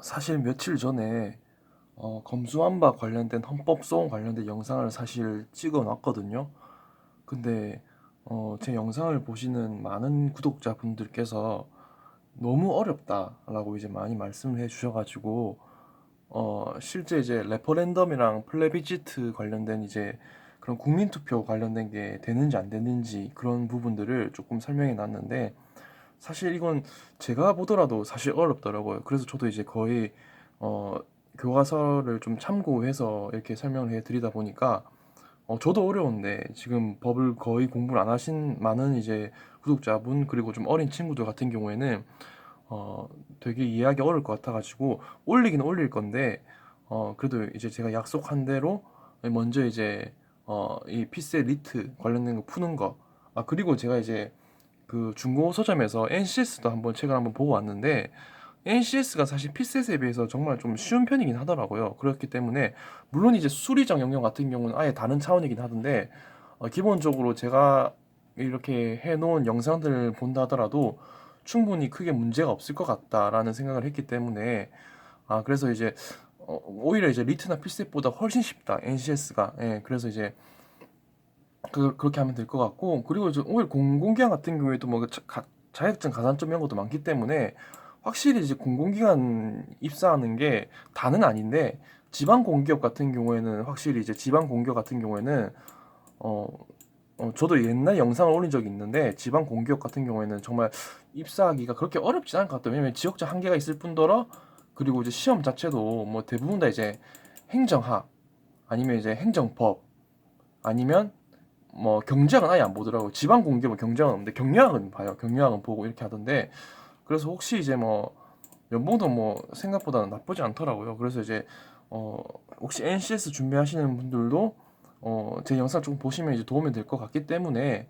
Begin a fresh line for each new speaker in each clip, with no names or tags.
사실 며칠 전에 검수완박 관련된 헌법소원 관련된 영상을 사실 찍어 놨거든요. 근데 제 영상을 보시는 많은 구독자분들께서 너무 어렵다라고 이제 많이 말씀을 해 주셔가지고 실제 이제 레퍼런덤이랑 플레비지트 관련된 이제 그런 국민투표 관련된 게 되는지 안 되는지 그런 부분들을 조금 설명해 놨는데, 사실 이건 제가 보더라도 사실 어렵더라고요. 그래서 저도 이제 거의 어, 교과서를 좀 참고해서 이렇게 설명을 해드리다 보니까 저도 어려운데, 지금 법을 거의 공부를 안 하신 많은 이제 구독자분 그리고 좀 어린 친구들 같은 경우에는 어, 되게 이해하기 어려울 것 같아가지고 올리긴 올릴 건데, 그래도 이제 제가 약속한 대로 먼저 이제 이 피스의 리트 관련된 거 푸는 거, 그리고 제가 이제 그 중고 서점에서 NCS도 한번 책을 한번 보고 왔는데, NCS가 사실 피셋에 비해서 정말 좀 쉬운 편이긴 하더라고요. 그렇기 때문에 물론 이제 수리적 영역 같은 경우는 아예 다른 차원이긴 하던데, 기본적으로 제가 이렇게 해놓은 영상들을 본다 하더라도 충분히 크게 문제가 없을 것 같다라는 생각을 했기 때문에, 그래서 이제 오히려 이제 리트나 피셋보다 훨씬 쉽다 NCS가. 예, 그래서 이제 그렇게 하면 될 것 같고, 그리고 이제 오히려 공공기관 같은 경우에도 뭐 자격증 가산점 이런 것도 많기 때문에 확실히 이제 공공기관 입사하는 게 다는 아닌데, 지방 공기업 같은 경우에는 확실히 이제 지방 공기업 같은 경우에는 어, 저도 옛날 영상을 올린 적이 있는데, 지방 공기업 같은 경우에는 정말 입사하기가 그렇게 어렵지 않을 것 같아요. 왜냐면 지역적 한계가 있을 뿐더러, 그리고 이제 시험 자체도 뭐 대부분 다 이제 행정학 아니면 이제 행정법 아니면 뭐 경제학은 아예 안 보더라고. 지방 공기업은 경제학은 없는데 경영학은 봐요. 경영학은 보고 이렇게 하던데, 그래서 혹시 이제 뭐 연봉도 뭐 생각보다는 나쁘지 않더라고요. 그래서 이제 어 혹시 NCS 준비하시는 분들도 제 영상 좀 보시면 이제 도움이 될 것 같기 때문에,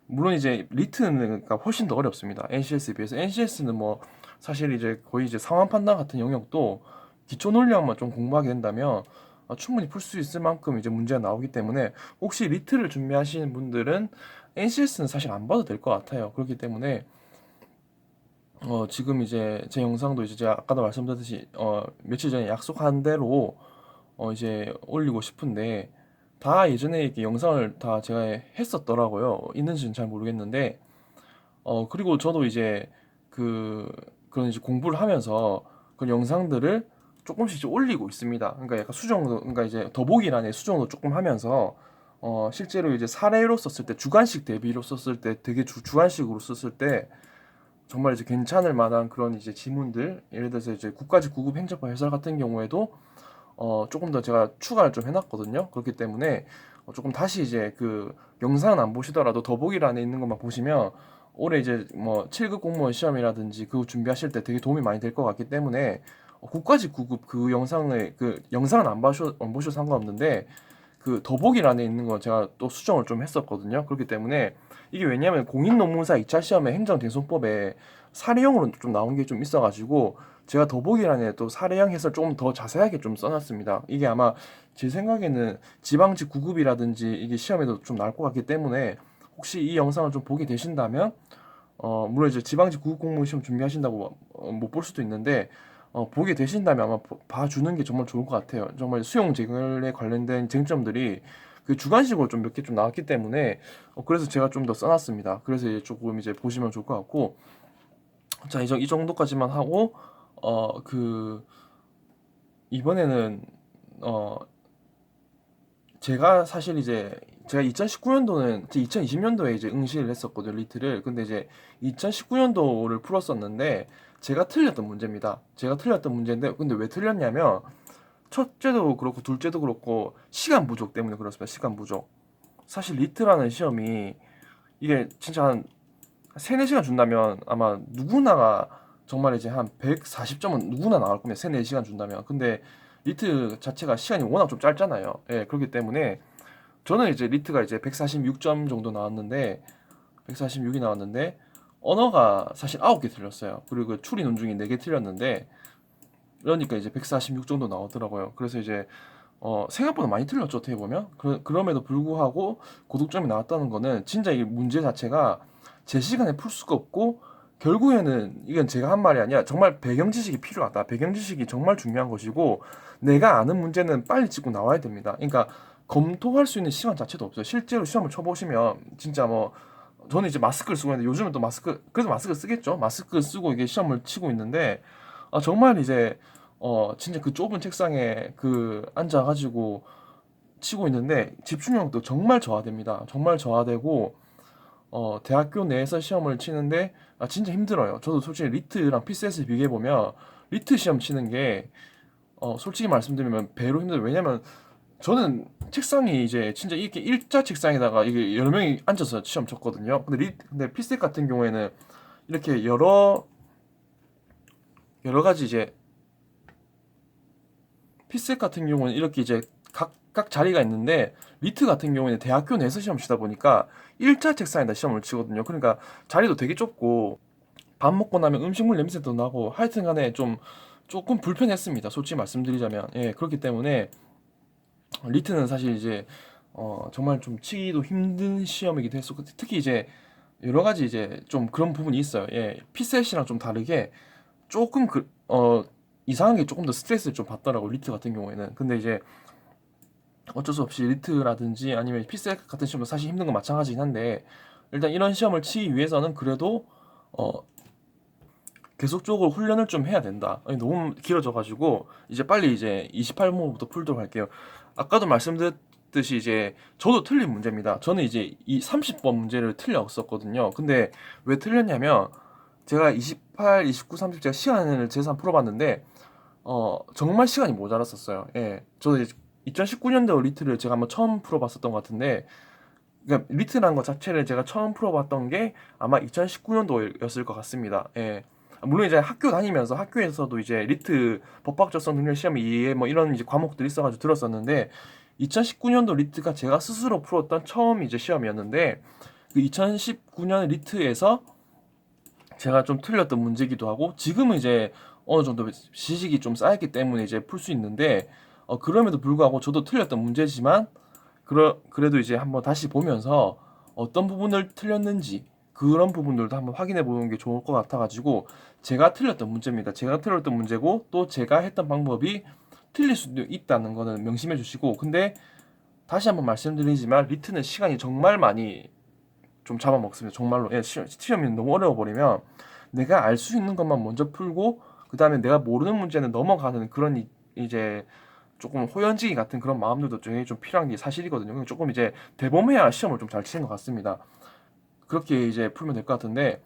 물론 이제 리트는 그러니까 훨씬 더 어렵습니다. NCS에 비해서. NCS는 뭐 사실 이제 거의 이제 상황 판단 같은 영역도 기초 논리학만 좀 공부하게 된다면 충분히 풀 수 있을 만큼 이제 문제가 나오기 때문에, 혹시 리트를 준비하시는 분들은 NCS는 사실 안 봐도 될 것 같아요. 그렇기 때문에 지금 이제 제 영상도 이제 제가 아까도 말씀드렸듯이 며칠 전에 약속한 대로 이제 올리고 싶은데, 다 예전에 이렇게 영상을 다 제가 했었더라고요. 있는지는 잘 모르겠는데, 그리고 저도 이제 그 그런 이제 공부를 하면서 그 영상들을 조금씩 이제 올리고 있습니다. 그러니까 약간 수정도, 그러니까 이제 더보기란에 수정도 조금 하면서 실제로 이제 사례로 썼을 때, 주관식 대비로 썼을 때, 되게 주관식으로 썼을 때 정말 이제 괜찮을 만한 그런 이제 지문들, 예를 들어서 이제 국가직 구급 행정법 해설 같은 경우에도 조금 더 제가 추가를 좀 해놨거든요. 그렇기 때문에 조금 다시 이제 그 영상은 안 보시더라도 더보기란에 있는 것만 보시면 올해 이제 뭐 7급 공무원 시험이라든지 그거 준비하실 때 되게 도움이 많이 될 것 같기 때문에, 국가직 구급 그 영상을, 그 영상은 안 보셔도 상관없는데 그 더보기란에 있는 거 제가 또 수정을 좀 했었거든요. 그렇기 때문에 이게, 왜냐하면 공인노무사 2차 시험에 행정대손법에 사례형으로 좀 나온 게 좀 있어가지고 제가 더보기란에 또 사례형 해설 조금 더 자세하게 좀 써놨습니다. 이게 아마 제 생각에는 지방직 구급이라든지 이게 시험에도 좀 나올 것 같기 때문에, 혹시 이 영상을 좀 보게 되신다면 물론 이제 지방직 구급 공무원 시험 준비하신다고 못 볼 수도 있는데, 보게 되신다면 아마 봐주는 게 정말 좋을 것 같아요. 정말 수용 제글에 관련된 쟁점들이 그 주관식으로 좀 몇 개 좀 나왔기 때문에, 그래서 제가 좀 더 써놨습니다. 그래서 이제 조금 이제 보시면 좋을 것 같고, 자, 이제 이 정도까지만 하고 그 이번에는 어 제가 사실 이제 제가 2019년도는 2020년도에 이제 응시를 했었거든요, 리트를. 근데 이제 2019년도를 풀었었는데 제가 틀렸던 문제입니다. 제가 틀렸던 문제인데, 근데 왜 틀렸냐면 첫째도 그렇고 둘째도 그렇고 시간 부족 때문에 그렇습니다. 시간 부족. 사실 리트라는 시험이 이게 진짜 한 3, 4시간 준다면 아마 누구나가 정말 이제 한 140점은 누구나 나올 겁니다. 3, 4시간 준다면. 근데 리트 자체가 시간이 워낙 좀 짧잖아요. 예, 그렇기 때문에 저는 이제 리트가 이제 146점 정도 나왔는데, 146이 나왔는데 언어가 사실 9개 틀렸어요. 그리고 그 추리 논중이 4개 틀렸는데, 그러니까 이제 146 정도 나오더라고요. 그래서 이제 생각보다 많이 틀렸죠, 어떻게 보면. 그럼에도 불구하고 고득점이 나왔다는 거는 진짜 이 문제 자체가 제 시간에 풀 수가 없고 결국에는 이건 제가 한 말이 아니라 정말 배경 지식이 필요하다. 배경 지식이 정말 중요한 것이고 내가 아는 문제는 빨리 짚고 나와야 됩니다. 그러니까 검토할 수 있는 시간 자체도 없어요. 실제로 시험을 쳐보시면 진짜 뭐 저는 이제 마스크를 쓰고 있는데 요즘은 또 그래도 마스크 쓰겠죠. 마스크 쓰고 이게 시험을 치고 있는데 정말 이제 진짜 그 좁은 책상에 앉아가지고 치고 있는데 집중력도 정말 저하됩니다. 정말 저하되고 대학교 내에서 시험을 치는데 진짜 힘들어요. 저도 솔직히 리트랑 피셋을 비교해 보면 리트 시험 치는 게 솔직히 말씀드리면 배로 힘들어요. 왜냐면 저는 책상이 이제 진짜 이렇게 일자 책상에다가 이게 여러 명이 앉아서 시험 쳤거든요. 근데 피셋 같은 경우에는 이렇게 여러 가지 이제 피셋 같은 경우는 이렇게 이제 각각 자리가 있는데 리트 같은 경우에는 대학교 내에서 시험 치다 보니까 일자 책상에다 시험을 치거든요. 그러니까 자리도 되게 좁고 밥 먹고 나면 음식물 냄새도 나고 하여튼 간에 좀 조금 불편했습니다. 솔직히 말씀드리자면. 예, 그렇기 때문에 리트는 사실 이제 정말 좀 치기도 힘든 시험이기도 했었고 특히 이제 여러 가지 이제 좀 그런 부분이 있어요. 예, 피셋이랑 좀 다르게 조금 이상한 게 조금 더 스트레스를 좀 받더라고 리트 같은 경우에는. 근데 이제 어쩔 수 없이 리트라든지 아니면 피셋 같은 시험도 사실 힘든 건 마찬가지긴 한데 일단 이런 시험을 치기 위해서는 그래도 어 계속적으로 훈련을 좀 해야 된다. 아니, 너무 길어져가지고 이제 빨리 이제 28문부터 풀도록 할게요. 아까도 말씀드렸듯이 이제 저도 틀린 문제입니다. 저는 이제 이 30번 문제를 틀렸었거든요. 근데 왜 틀렸냐면 제가 28, 29, 30 제가 시간을 재산 풀어봤는데 정말 시간이 모자랐었어요. 예, 저도 이제 2019년도 리트를 제가 한번 처음 풀어봤었던 것 같은데 그러니까 리트라는 것 자체를 제가 처음 풀어봤던 게 아마 2019년도였을 것 같습니다. 예. 물론 이제 학교 다니면서 학교에서도 이제 리트 법학적성 능력 시험 2에 뭐 이런 이제 과목들이 있어가지고 들었었는데 2019년도 리트가 제가 스스로 풀었던 처음 이제 시험이었는데 그 2019년 리트에서 제가 좀 틀렸던 문제기도 하고 지금은 이제 어느 정도 지식이 좀 쌓였기 때문에 이제 풀 수 있는데 그럼에도 불구하고 저도 틀렸던 문제지만 그래도 이제 한번 다시 보면서 어떤 부분을 틀렸는지 그런 부분들도 한번 확인해 보는 게 좋을 것 같아가지고 제가 틀렸던 문제입니다. 제가 틀렸던 문제고 또 제가 했던 방법이 틀릴 수도 있다는 거는 명심해 주시고 근데 다시 한번 말씀드리지만 리트는 시간이 정말 많이 좀 잡아먹습니다. 정말로. 예, 시험이 너무 어려워버리면 내가 알 수 있는 것만 먼저 풀고 그 다음에 내가 모르는 문제는 넘어가는 그런 이제 조금 호연지기 같은 그런 마음들도 굉장히 좀 필요한 게 사실이거든요. 조금 이제 대범해야 시험을 좀 잘 치는 것 같습니다. 그렇게 이제 풀면 될 것 같은데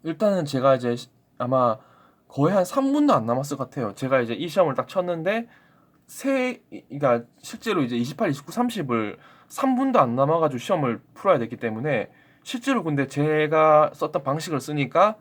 일단은 제가 이제 아마 거의 한 3분도 안 남았을 것 같아요. 제가 이제 이 시험을 딱 쳤는데 그러니까 실제로 이제 28, 29, 30을 3분도 안 남아가지고 시험을 풀어야 됐기 때문에 실제로 근데 제가 썼던 방식을 쓰니까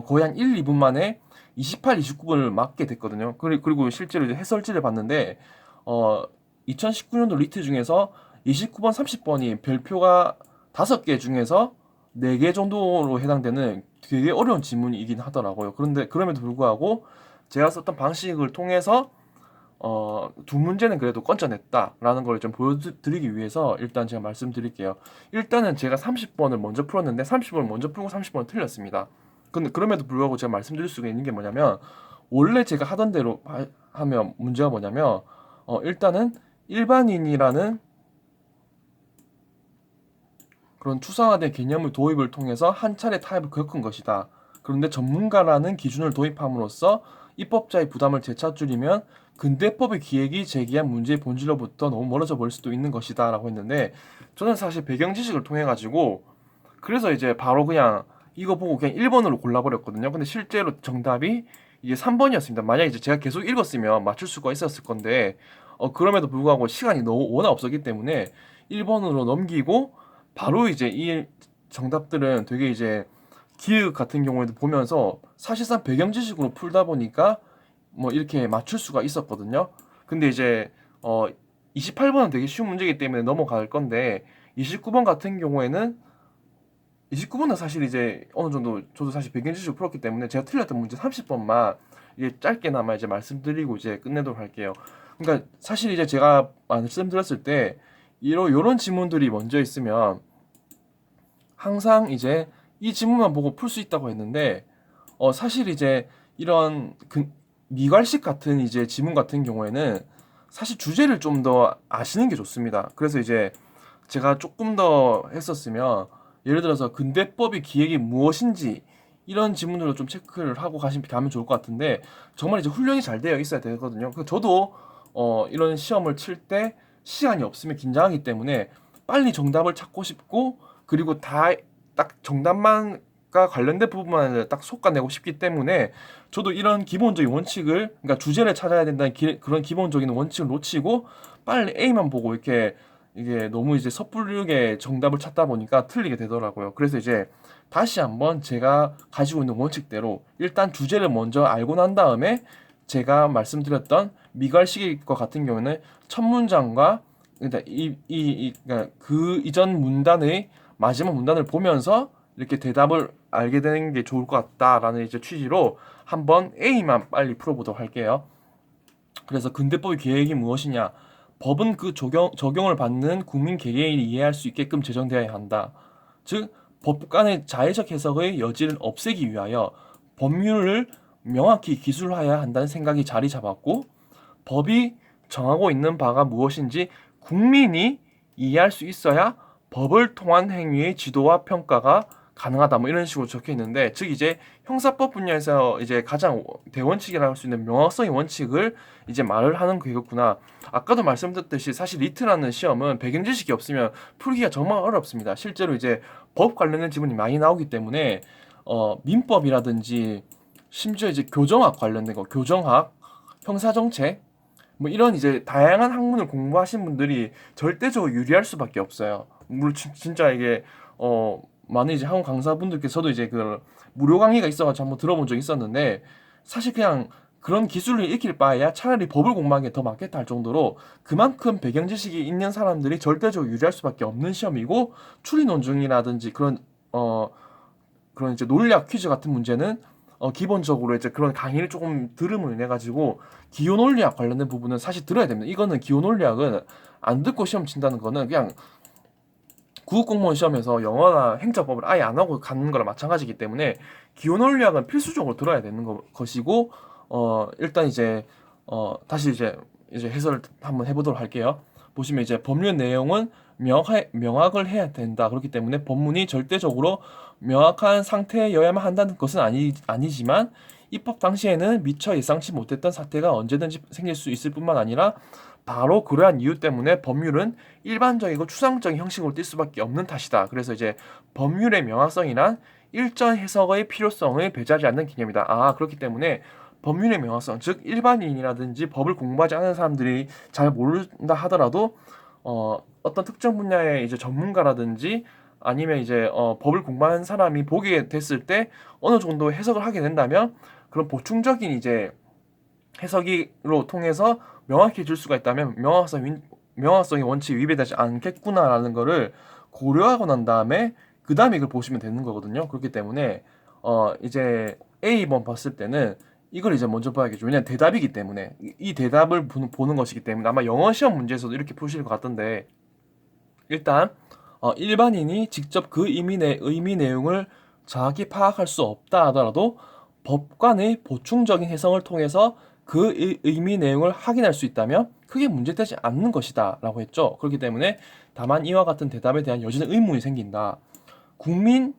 거의 한 1, 2분 만에 28, 29분을 맞게 됐거든요. 그리고 실제로 이제 해설지를 봤는데 어 2019년도 리트 중에서 29번, 30번이 별표가 5개 중에서 4개 정도로 해당되는 되게 어려운 지문이긴 하더라고요. 그런데 그럼에도 불구하고 제가 썼던 방식을 통해서 두 문제는 그래도 건져냈다라는 걸 좀 보여드리기 위해서 일단 제가 말씀드릴게요. 일단은 제가 30번을 먼저 풀었는데 30번을 먼저 풀고 30번을 틀렸습니다. 근데 그럼에도 불구하고 제가 말씀드릴 수가 있는 게 뭐냐면 원래 제가 하던 대로 하면 문제가 뭐냐면 일단은 일반인이라는 그런 추상화된 개념의 도입을 통해서 한 차례 타협을 겪은 것이다. 그런데 전문가라는 기준을 도입함으로써 입법자의 부담을 재차 줄이면 근대법의 기획이 제기한 문제의 본질로부터 너무 멀어져 버릴 수도 있는 것이다 라고 했는데 저는 사실 배경 지식을 통해 가지고 그래서 이제 바로 그냥 이거 보고 그냥 1번으로 골라버렸거든요. 근데 실제로 정답이 이게 3번이었습니다. 만약에 이제 제가 계속 읽었으면 맞출 수가 있었을 건데 그럼에도 불구하고 시간이 너무 워낙 없었기 때문에 1번으로 넘기고 바로 이제 이 정답들은 되게 이제 기획 같은 경우에도 보면서 사실상 배경 지식으로 풀다 보니까 뭐 이렇게 맞출 수가 있었거든요. 근데 이제 28번은 되게 쉬운 문제이기 때문에 넘어갈 건데 29번 같은 경우에는 29번은 사실 이제 어느 정도 저도 사실 배경 지식을 풀었기 때문에 제가 틀렸던 문제 30번만 이게 짧게나마 이제 말씀드리고 이제 끝내도록 할게요. 그러니까 사실 이제 제가 말씀드렸을 때 요런 지문들이 먼저 있으면 항상 이제 이 지문만 보고 풀 수 있다고 했는데 사실 이제 이런 미괄식 같은 이제 지문 같은 경우에는 사실 주제를 좀 더 아시는 게 좋습니다. 그래서 이제 제가 조금 더 했었으면 예를 들어서 근대법의 기획이 무엇인지 이런 지문으로 좀 체크를 하고 가면 좋을 것 같은데 정말 이제 훈련이 잘 되어 있어야 되거든요. 저도 이런 시험을 칠 때 시간이 없으면 긴장하기 때문에 빨리 정답을 찾고 싶고 그리고 다 딱 정답만과 관련된 부분만 딱 솎아내고 싶기 때문에 저도 이런 기본적인 원칙을 그러니까 주제를 찾아야 된다는 그런 기본적인 원칙을 놓치고 빨리 A만 보고 이렇게 이게 너무 이제 섣부르게 정답을 찾다 보니까 틀리게 되더라고요. 그래서 이제 다시 한번 제가 가지고 있는 원칙대로 일단 주제를 먼저 알고 난 다음에 제가 말씀드렸던 미괄식과 같은 경우는 첫 문장과 그러니까 그러니까 그 이전 문단의 마지막 문단을 보면서 이렇게 대답을 알게 되는 게 좋을 것 같다라는 이제 취지로 한번 A만 빨리 풀어보도록 할게요. 그래서 근대법의 계획이 무엇이냐? 법은 그 적용을 받는 국민 개개인이 이해할 수 있게끔 제정되어야 한다. 즉, 법관의 자의적 해석의 여지를 없애기 위하여 법률을 명확히 기술화해야 한다는 생각이 자리 잡았고, 법이 정하고 있는 바가 무엇인지 국민이 이해할 수 있어야 법을 통한 행위의 지도와 평가가 가능하다. 뭐 이런 식으로 적혀 있는데, 즉 이제 형사법 분야에서 이제 가장 대원칙이라고 할 수 있는 명확성의 원칙을 이제 말을 하는 거겠구나. 아까도 말씀드렸듯이 사실 리트라는 시험은 배경 지식이 없으면 풀기가 정말 어렵습니다. 실제로 이제 법 관련된 지문이 많이 나오기 때문에 민법이라든지 심지어 이제 교정학 관련된 거, 교정학, 형사정책 뭐 이런 이제 다양한 학문을 공부하신 분들이 절대적으로 유리할 수밖에 없어요. 물론 진짜 이게 많은 이제 학원 강사분들께서도 이제 그 무료 강의가 있어가지고 한번 들어본 적이 있었는데 사실 그냥 그런 기술을 익힐 바에야 차라리 법을 공부하는 게 더 맞겠다 할 정도로 그만큼 배경 지식이 있는 사람들이 절대적으로 유리할 수밖에 없는 시험이고 추리 논증이라든지 그런 이제 논리학 퀴즈 같은 문제는 기본적으로 이제 그런 강의를 조금 들음으로 인해 가지고 기호 논리학 관련된 부분은 사실 들어야 됩니다. 이거는 기호 논리학은 안 듣고 시험 친다는 거는 그냥 구급공무원 시험에서 영어나 행정법을 아예 안 하고 가는 거랑 마찬가지이기 때문에 기호 논리학은 필수적으로 들어야 되는 것이고 일단 이제 다시 이제 해설을 한번 해보도록 할게요. 보시면 이제 법률 내용은 명확을 해야 된다. 그렇기 때문에 법문이 절대적으로 명확한 상태여야만 한다는 것은 아니지만 입법 당시에는 미처 예상치 못했던 사태가 언제든지 생길 수 있을 뿐만 아니라 바로 그러한 이유 때문에 법률은 일반적이고 추상적인 형식으로 띌 수밖에 없는 탓이다. 그래서 이제 법률의 명확성이란 일전 해석의 필요성을 배제하지 않는 개념이다. 그렇기 때문에 법률의 명확성, 즉 일반인이라든지 법을 공부하지 않은 사람들이 잘 모른다 하더라도 어떤 특정 분야의 이제 전문가라든지 아니면 이제 법을 공부하는 사람이 보게 됐을 때 어느 정도 해석을 하게 된다면 그런 보충적인 이제 해석으로 통해서 명확해질 수가 있다면 명확성의 원칙이 위배되지 않겠구나라는 거를 고려하고 난 다음에 그 다음에 이걸 보시면 되는 거거든요. 그렇기 때문에 이제 A번 봤을 때는 이걸 이제 먼저 봐야겠죠. 왜냐면 대답이기 때문에 이 대답을 보는 것이기 때문에 아마 영어 시험 문제에서도 이렇게 푸실 것 같던데 일단 일반인이 직접 그 의미 내용을 정확히 파악할 수 없다 하더라도 법관의 보충적인 해석을 통해서 그 의미 내용을 확인할 수 있다면 크게 문제되지 않는 것이다 라고 했죠. 그렇기 때문에 다만 이와 같은 대답에 대한 여전히 의문이 생긴다. 국민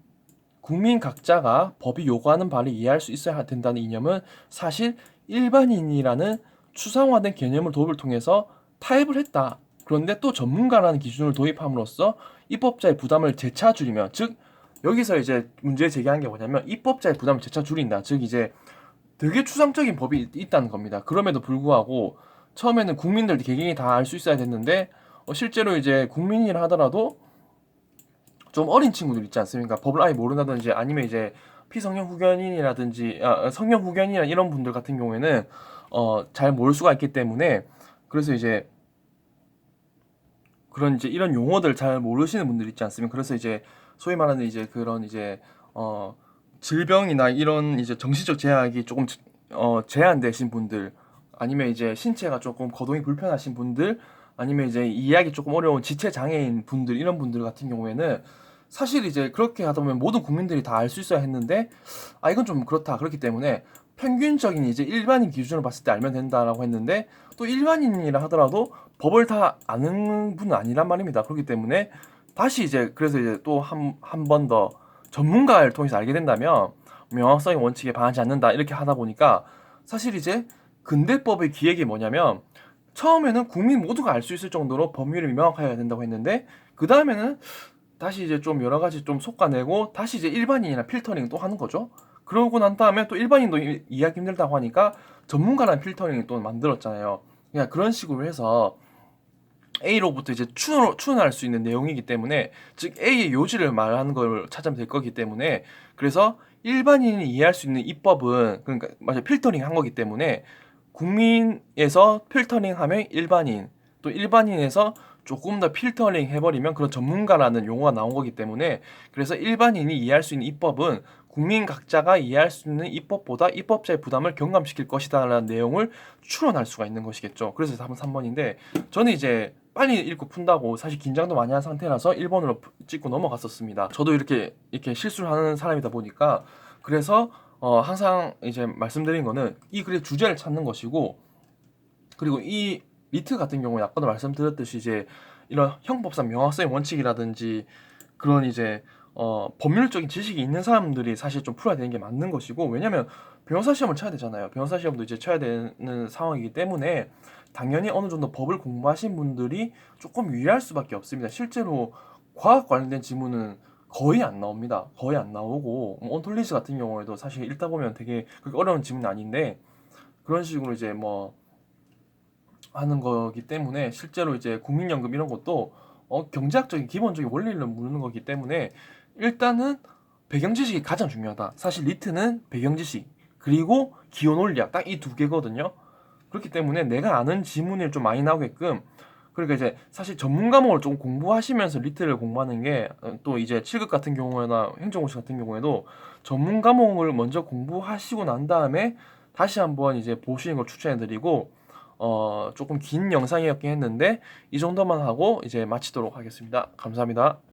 각자가 법이 요구하는 바를 이해할 수 있어야 된다는 이념은 사실 일반인이라는 추상화된 개념을 도입을 통해서 타협을 했다. 그런데 또 전문가라는 기준을 도입함으로써 입법자의 부담을 재차 줄이며 즉 여기서 이제 문제 제기한 게 뭐냐면 입법자의 부담을 재차 줄인다. 즉 이제 되게 추상적인 법이 있다는 겁니다. 그럼에도 불구하고 처음에는 국민들 개개인이 다 알 수 있어야 됐는데 실제로 이제 국민이라 하더라도 좀 어린 친구들 있지 않습니까? 법을 아예 모른다든지 아니면 이제 피성년 후견인이라든지 성년 후견이나 이런 분들 같은 경우에는 잘 모를 수가 있기 때문에 그래서 이제 그런 이제 이런 용어들 잘 모르시는 분들 있지 않습니까? 그래서 이제 소위 말하는 이제 그런 이제 질병이나 이런 이제 정신적 제약이 조금 제한되신 분들 아니면 이제 신체가 조금 거동이 불편하신 분들 아니면 이제 이해하기 조금 어려운 지체 장애인 분들 이런 분들 같은 경우에는 사실 이제 그렇게 하다 보면 모든 국민들이 다 알 수 있어야 했는데 이건 좀 그렇다. 그렇기 때문에 평균적인 이제 일반인 기준으로 봤을 때 알면 된다라고 했는데 또 일반인이라 하더라도 법을 다 아는 분은 아니란 말입니다. 그렇기 때문에 다시 이제 그래서 이제 또 한 번 더 전문가를 통해서 알게 된다면 명확성의 원칙에 반하지 않는다 이렇게 하다 보니까 사실 이제 근대법의 기획이 뭐냐면 처음에는 국민 모두가 알 수 있을 정도로 법률을 명확해야 된다고 했는데 그 다음에는 다시 이제 좀 여러 가지 좀 솎아내고 다시 이제 일반인이나 필터링 또 하는 거죠. 그러고 난 다음에 또 일반인도 이해하기 힘들다고 하니까 전문가라는 필터링을 또 만들었잖아요. 그냥 그런 식으로 해서 A로부터 이제 추론할 수 있는 내용이기 때문에 즉 A의 요지를 말하는 걸 찾으면 될 거기 때문에 그래서 일반인이 이해할 수 있는 입법은 그러니까 맞아 필터링 한 거기 때문에 국민에서 필터링하면 일반인 또 일반인에서 조금 더 필터링 해버리면 그런 전문가라는 용어가 나온 거기 때문에 그래서 일반인이 이해할 수 있는 입법은 국민 각자가 이해할 수 있는 입법보다 입법자의 부담을 경감시킬 것이다라는 내용을 추론할 수가 있는 것이겠죠. 그래서 답은 3번인데 저는 이제 빨리 읽고 푼다고 사실 긴장도 많이 한 상태라서 1번으로 찍고 넘어갔었습니다. 저도 이렇게 실수를 하는 사람이다 보니까 그래서 항상 이제 말씀드린 거는 이 글의 주제를 찾는 것이고 그리고 이 리트 같은 경우에 아까도 말씀드렸듯이 이제 이런 형법상 명확성의 원칙이라든지 그런 이제 법률적인 지식이 있는 사람들이 사실 좀 풀어야 되는 게 맞는 것이고 왜냐면 변호사 시험을 쳐야 되잖아요. 변호사 시험도 이제 쳐야 되는 상황이기 때문에 당연히 어느 정도 법을 공부하신 분들이 조금 유리할 수밖에 없습니다. 실제로 과학 관련된 지문은 거의 안 나옵니다. 거의 안 나오고 온톨리지 같은 경우에도 사실 읽다 보면 되게 그렇게 어려운 지문은 아닌데 그런 식으로 이제 뭐 하는 거기 때문에 실제로 이제 국민연금 이런 것도 경제학적인 기본적인 원리를 묻는 거기 때문에 일단은 배경 지식이 가장 중요하다. 사실 리트는 배경 지식 그리고 기본 원리학 딱 이 두 개거든요. 그렇기 때문에 내가 아는 지문을 좀 많이 나오게끔 그러니까 이제 사실 전문 과목을 좀 공부하시면서 리트를 공부하는 게 또 이제 7급 같은 경우나 행정고시 같은 경우에도 전문 과목을 먼저 공부하시고 난 다음에 다시 한번 이제 보시는 걸 추천해드리고 조금 긴 영상이었긴 했는데 이 정도만 하고 이제 마치도록 하겠습니다. 감사합니다.